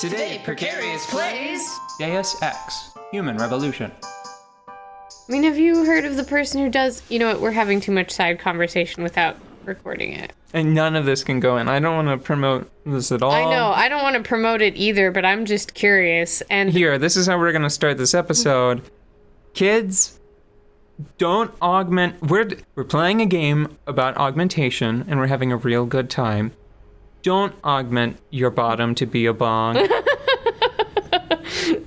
Today, Precarious plays Deus Ex, Human Revolution. I mean, have you heard of the person who does... You know what, we're having too much side conversation without recording it. And none of this can go in. I don't want to promote this at all. I know, I don't want to promote it either, but I'm just curious, and... Here, this is how we're going to start this episode. Kids, don't augment... We're playing a game about augmentation, and we're having a real good time. Don't augment your bottom to be a bong.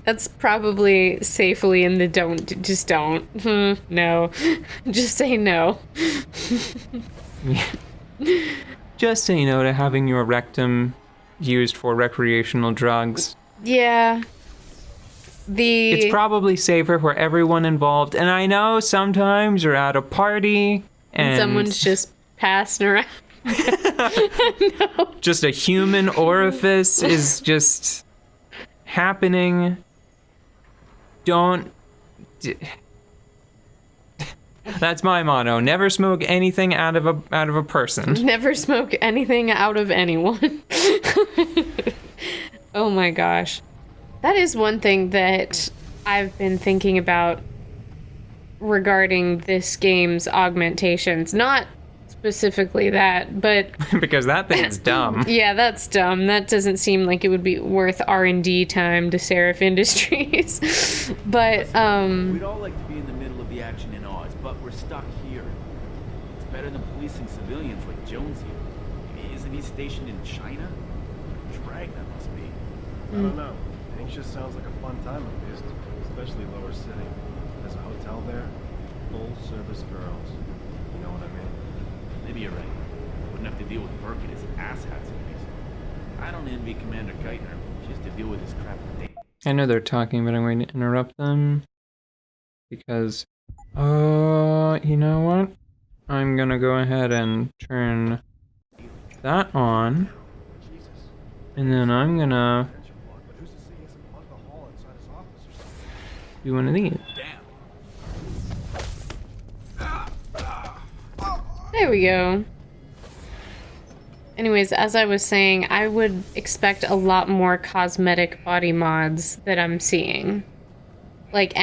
That's probably safely in the don't. Just don't. No. Just say no. Just say no to having your rectum used for recreational drugs. Yeah. It's probably safer for everyone involved. And I know sometimes you're at a party and someone's just passing around. No. Just a human orifice is just happening. Don't... That's my motto. Never smoke anything out of a person. Never smoke anything out of anyone. Oh my gosh. That is one thing that I've been thinking about regarding this game's augmentations. Not specifically that, but... Because that thing's dumb. Yeah, that's dumb. That doesn't seem like it would be worth R&D time to Seraph Industries. But, We'd all like to be in the middle of the action in Oz, but we're stuck here. It's better than policing civilians like Jonesy. Isn't he stationed in China? Drag that must be. I don't know. Anxious sounds like a fun time at least, especially Lower City. There's a hotel there, full service girls. You know what I mean? Maybe you're right. Wouldn't have to deal with Burke and his asshats at least. I don't envy Commander Geithner. She has to deal with his crap. I know they're talking, but I'm going to interrupt them. Because, you know what? I'm gonna go ahead and turn that on. And then I'm gonna do one of these. there we go. Anyways, as I was saying, I would expect a lot more cosmetic body mods that I'm seeing. Like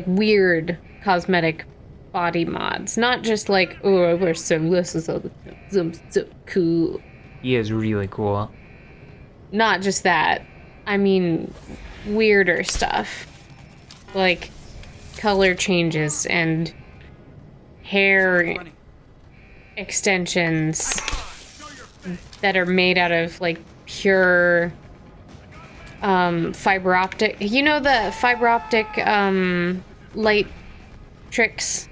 weird cosmetic body mods. Not just like, oh, I wear sunglasses all the time. So cool. He is really cool. Not just that. I mean, weirder stuff. Like color changes and hair extensions that are made out of like pure fiber optic. You know the fiber optic light tricks?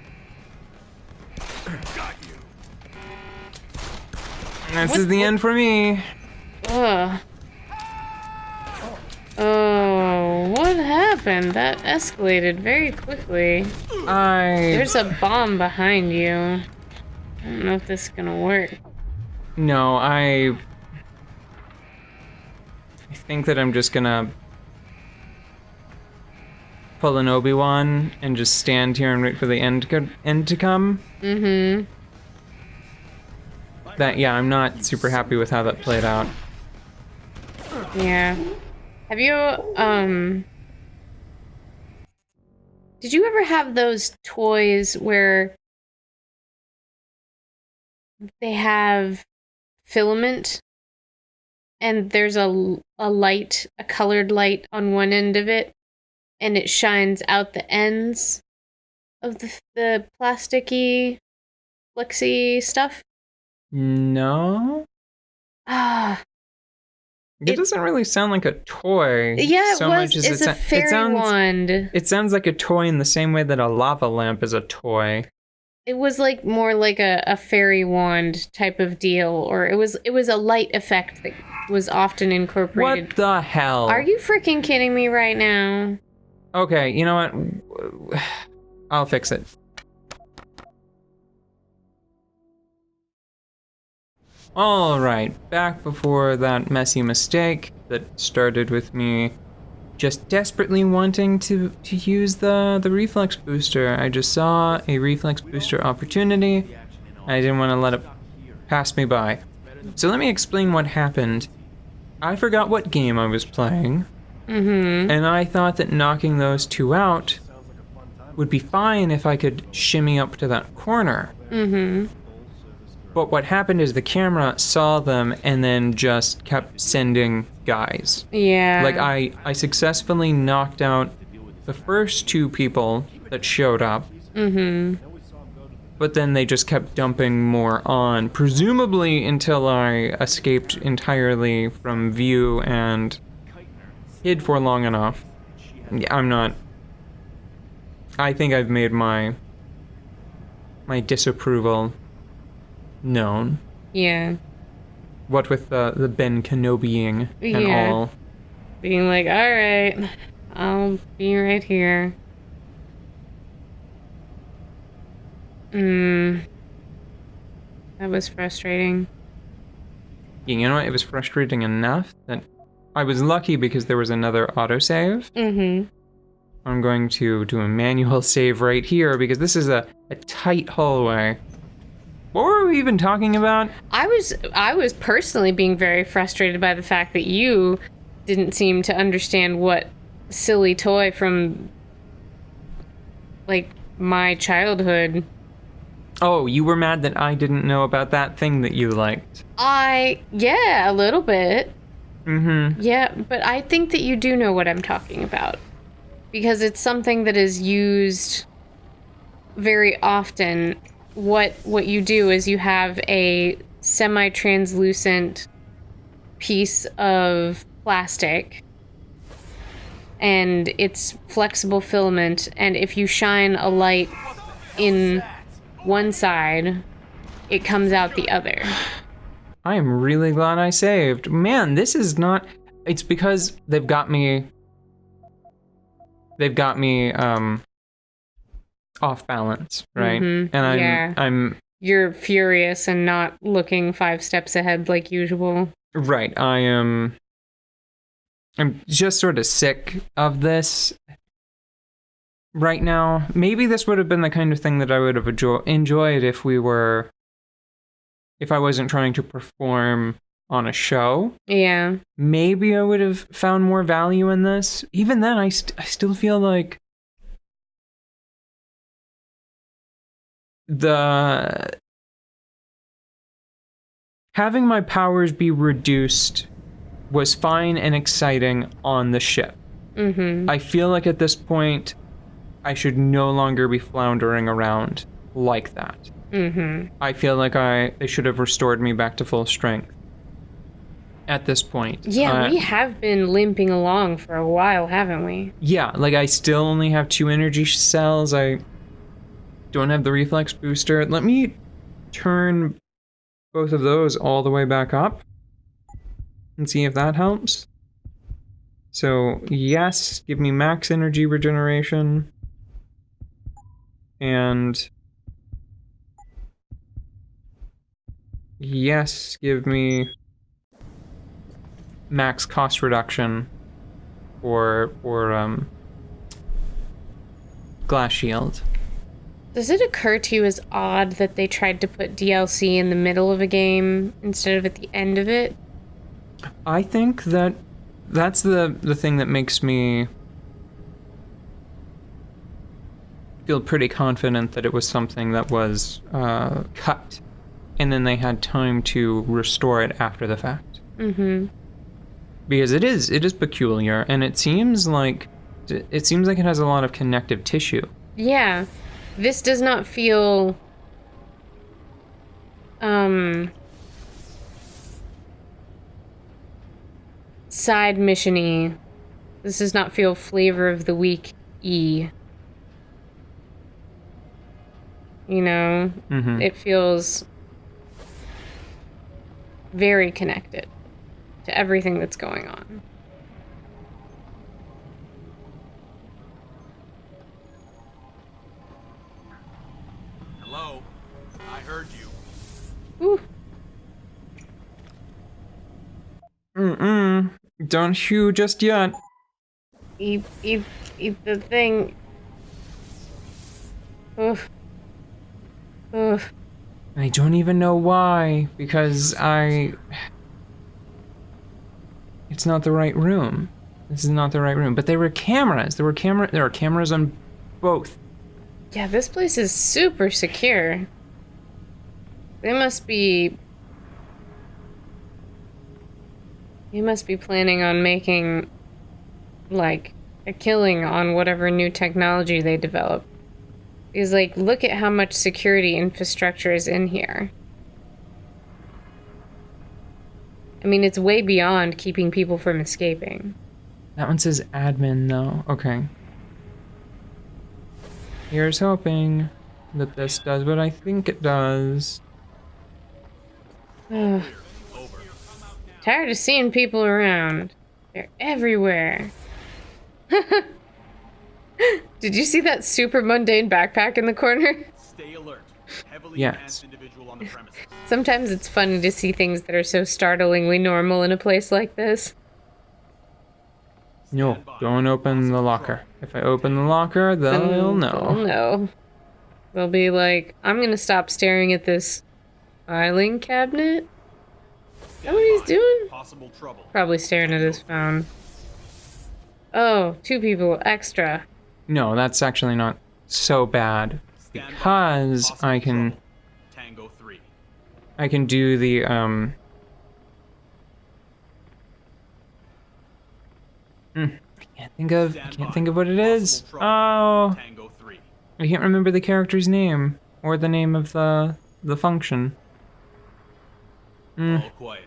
This is the end for me. Ugh. Oh, what happened? That escalated very quickly. There's a bomb behind you. I don't know if this is gonna work. No, I think that I'm just gonna pull an Obi-Wan and just stand here and wait for the end to come. Mm-hmm. Yeah, I'm not super happy with how that played out. Yeah. Have you, did you ever have those toys where they have filament and there's a light, a colored light on one end of it, and it shines out the ends of the plasticky, flexy stuff? No? Ah. It doesn't really sound like a toy. Yeah, so much as it's a fairy wand. It sounds like a toy in the same way that a lava lamp is a toy. It was like more like a fairy wand type of deal, or it was a light effect that was often incorporated. What the hell? Are you freaking kidding me right now? Okay, you know what? I'll fix it. Alright, back before that messy mistake that started with me just desperately wanting to use the reflex booster. I just saw a reflex booster opportunity. I didn't want to let it pass me by. So let me explain what happened. I forgot what game I was playing, Mm-hmm. And I thought that knocking those two out Sounds like a fun time. would be fine if I could shimmy up to that corner. Mm-hmm. But what happened is the camera saw them and then just kept sending guys. Yeah. Like, I successfully knocked out the first two people that showed up, Mm-hmm. but then they just kept dumping more on, presumably until I escaped entirely from view and hid for long enough. Yeah, I think I've made my disapproval known. Yeah. What with the Ben Kenobi-ing and Yeah. all. Being like, alright, I'll be right here. That was frustrating. You know what? It was frustrating enough that I was lucky because there was another autosave. Mm-hmm. I'm going to do a manual save right here because this is a tight hallway. What were we even talking about? I was personally being very frustrated by the fact that you didn't seem to understand what silly toy from, like, my childhood. Oh, you were mad that I didn't know about that thing that you liked. Yeah, a little bit. Mm-hmm. Yeah, but I think that you do know what I'm talking about. Because it's something that is used very often. What you do is you have a semi-translucent piece of plastic, and it's flexible filament, and if you shine a light in one side, it comes out the other. I am really glad I saved. Man, this is not... It's because they've got me off balance, right? Mhm, And yeah. I'm You're furious and not looking 5 steps ahead like usual. right. I'm just sort of sick of this right now. Maybe this would have been the kind of thing that I would have enjoyed if I wasn't trying to perform on a show. Yeah. Maybe I would have found more value in this. Even then, I still feel like having my powers be reduced was fine and exciting on the ship. Mm-hmm. I feel like at this point, I should no longer be floundering around like that. Mm-hmm. I feel like they should have restored me back to full strength at this point. Yeah, we have been limping along for a while, haven't we? Yeah, like I still only have 2 energy cells. I don't have the reflex booster. Let me turn both of those all the way back up and see if that helps. So, yes, give me max energy regeneration. And yes, give me max cost reduction for glass shield. Does it occur to you as odd that they tried to put DLC in the middle of a game instead of at the end of it? I think that's the thing that makes me feel pretty confident that it was something that was cut, and then they had time to restore it after the fact. Mm-hmm. Because it is peculiar, and it seems like it has a lot of connective tissue. Yeah. This does not feel side mission-y. This does not feel flavor of the week-y. You know? Mm-hmm. It feels very connected to everything that's going on. Hello? I heard you. Ooh. Don't chew just yet. Eat the thing. Oof. Oof. I don't even know why, because it's not the right room. This is not the right room. But there were cameras. There are cameras on both. Yeah, this place is super secure. They must be planning on making, like, a killing on whatever new technology they develop. Because, like, look at how much security infrastructure is in here. I mean, it's way beyond keeping people from escaping. That one says admin, though. Okay. Here's hoping that this does what I think it does. Ugh. Tired of seeing people around. They're everywhere. Did you see that super mundane backpack in the corner? Stay alert. Heavily Yes. enhanced individual on the premises. Sometimes it's funny to see things that are so startlingly normal in a place like this. No, don't open the locker. If I open the locker, they'll They'll know. know. They'll be like, I'm gonna stop staring at this filing cabinet. Is that what he's doing? Possible trouble. Probably staring at his phone. Oh, 2 people extra. No, that's actually not so bad. Stand by. Because Possible I can trouble. Tango 3. I can do the I can't think of what it is. Oh, Tango 3. I can't remember the character's name or the name of the function. All quiet.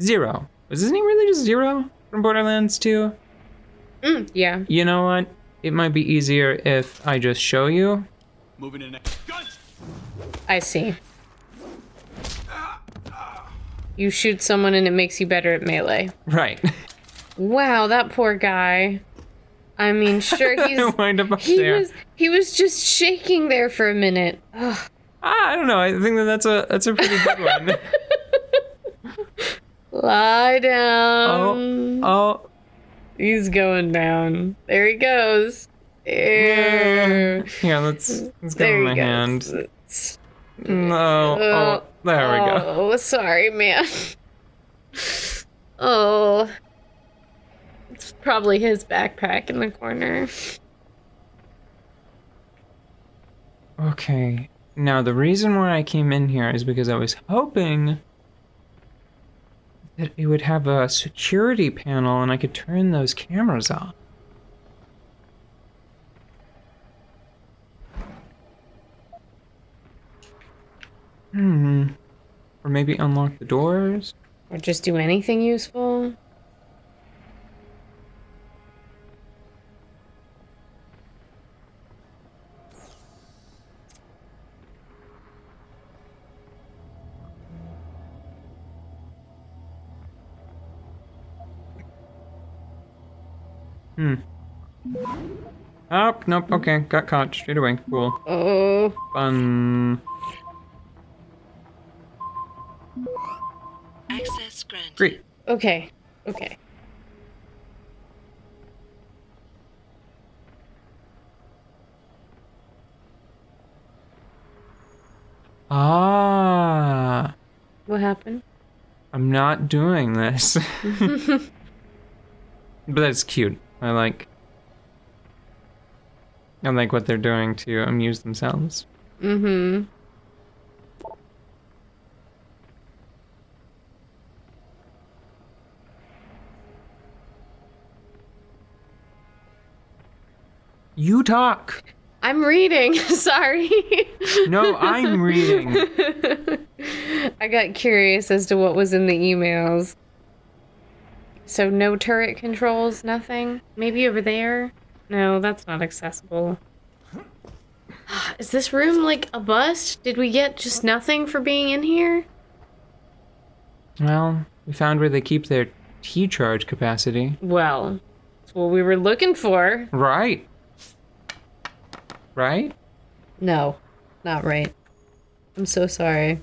Zero. Was his name really just Zero from Borderlands 2? Yeah. You know what? It might be easier if I just show you. Moving in next. Guns! I see. You shoot someone and it makes you better at melee. Right. That poor guy. I mean, sure, Wind up there. he was just shaking there for a minute. Ugh. I don't know. I think that's a pretty good one. Lie down. Oh. He's going down. There he goes. Ew. Here, let's give There him he a goes. hand. No. Oh, there we go. Oh, sorry, man. Oh. It's probably his backpack in the corner. Okay. Now, the reason why I came in here is because I was hoping that it would have a security panel and I could turn those cameras off. Or maybe unlock the doors? Or just do anything useful. Oh, nope, okay, got caught straight away. Cool. Oh. Fun. Access granted. Great. Okay. Okay. Ah. What happened? I'm not doing this. But that's cute. I like what they're doing to amuse themselves. Mm-hmm. You talk. I'm reading. Sorry. No, I'm reading. I got curious as to what was in the emails. So no turret controls, nothing? Maybe over there? No, that's not accessible. Is this room like a bust? Did we get just nothing for being in here? Well, we found where they keep their T-charge capacity. Well, that's what we were looking for. Right. Right? No, not right. I'm so sorry.